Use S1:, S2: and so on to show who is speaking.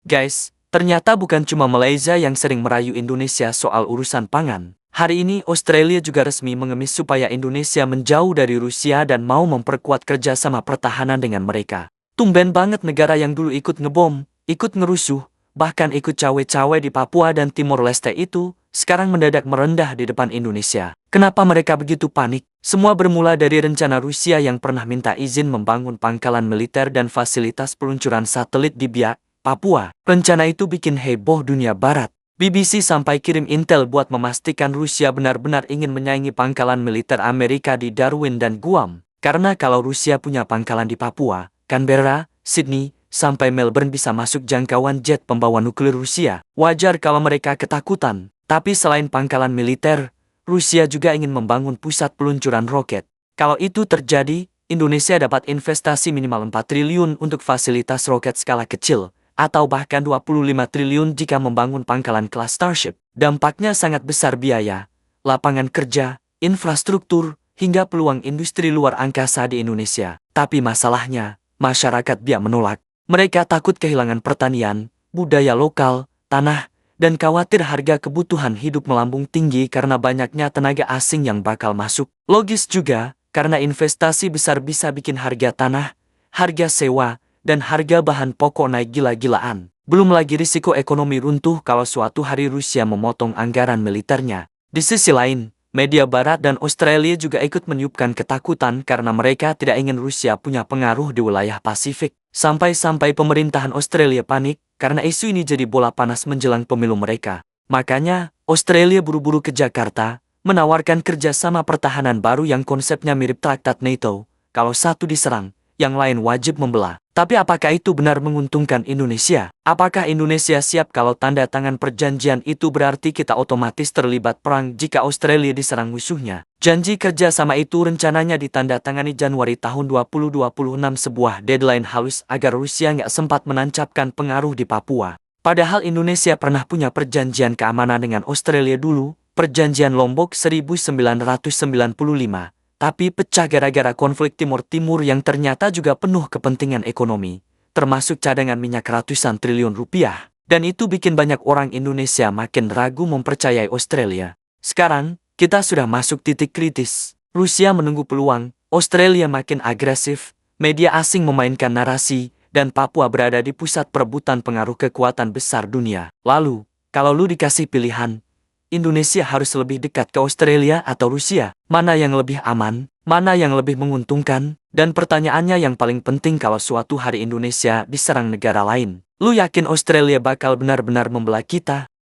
S1: Guys, ternyata bukan cuma Malaysia yang sering merayu Indonesia soal urusan pangan. Hari ini Australia juga resmi mengemis supaya Indonesia menjauh dari Rusia dan mau memperkuat kerjasama pertahanan dengan mereka. Tumben banget negara yang dulu ikut ngebom, ikut ngerusuh, bahkan ikut cawe-cawe di Papua dan Timor Leste itu, sekarang mendadak merendah di depan Indonesia. Kenapa mereka begitu panik? Semua bermula dari rencana Rusia yang pernah minta izin membangun pangkalan militer dan fasilitas peluncuran satelit di Biak, Papua. Rencana itu bikin heboh dunia barat. BBC sampai kirim intel buat memastikan Rusia benar-benar ingin menyaingi pangkalan militer Amerika di Darwin dan Guam. Karena kalau Rusia punya pangkalan di Papua, Canberra, Sydney, sampai Melbourne bisa masuk jangkauan jet pembawa nuklir Rusia. Wajar kalau mereka ketakutan. Tapi selain pangkalan militer, Rusia juga ingin membangun pusat peluncuran roket. Kalau itu terjadi, Indonesia dapat investasi minimal 4 triliun untuk fasilitas roket skala kecil, atau bahkan 25 triliun jika membangun pangkalan kelas Starship. Dampaknya sangat besar biaya, lapangan kerja, infrastruktur, hingga peluang industri luar angkasa di Indonesia. Tapi masalahnya, masyarakat Biak menolak. Mereka takut kehilangan pertanian, budaya lokal, tanah, dan khawatir harga kebutuhan hidup melambung tinggi karena banyaknya tenaga asing yang bakal masuk. Logis juga, karena investasi besar bisa bikin harga tanah, harga sewa, dan harga bahan pokok naik gila-gilaan. Belum lagi risiko ekonomi runtuh kalau suatu hari Rusia memotong anggaran militernya. Di sisi lain, media Barat dan Australia juga ikut meniupkan ketakutan karena mereka tidak ingin Rusia punya pengaruh di wilayah Pasifik. Sampai-sampai pemerintahan Australia panik karena isu ini jadi bola panas menjelang pemilu mereka. Makanya, Australia buru-buru ke Jakarta, menawarkan kerjasama pertahanan baru yang konsepnya mirip traktat NATO. Kalau satu diserang, yang lain wajib membelah. Tapi apakah itu benar menguntungkan Indonesia? Apakah Indonesia siap kalau tanda tangan perjanjian itu berarti kita otomatis terlibat perang jika Australia diserang musuhnya? Janji kerjasama itu rencananya ditandatangani Januari tahun 2026, sebuah deadline halus agar Rusia nggak sempat menancapkan pengaruh di Papua. Padahal Indonesia pernah punya perjanjian keamanan dengan Australia dulu, perjanjian Lombok 1995. Tapi pecah gara-gara konflik Timur Timur yang ternyata juga penuh kepentingan ekonomi, termasuk cadangan minyak ratusan triliun rupiah. Dan itu bikin banyak orang Indonesia makin ragu mempercayai Australia. Sekarang, kita sudah masuk titik kritis. Rusia menunggu peluang, Australia makin agresif, media asing memainkan narasi, dan Papua berada di pusat perebutan pengaruh kekuatan besar dunia. Lalu, kalau lu dikasih pilihan, Indonesia harus lebih dekat ke Australia atau Rusia? Mana yang lebih aman? Mana yang lebih menguntungkan? Dan pertanyaannya yang paling penting, kalau suatu hari Indonesia diserang negara lain, lu yakin Australia bakal benar-benar membelah kita?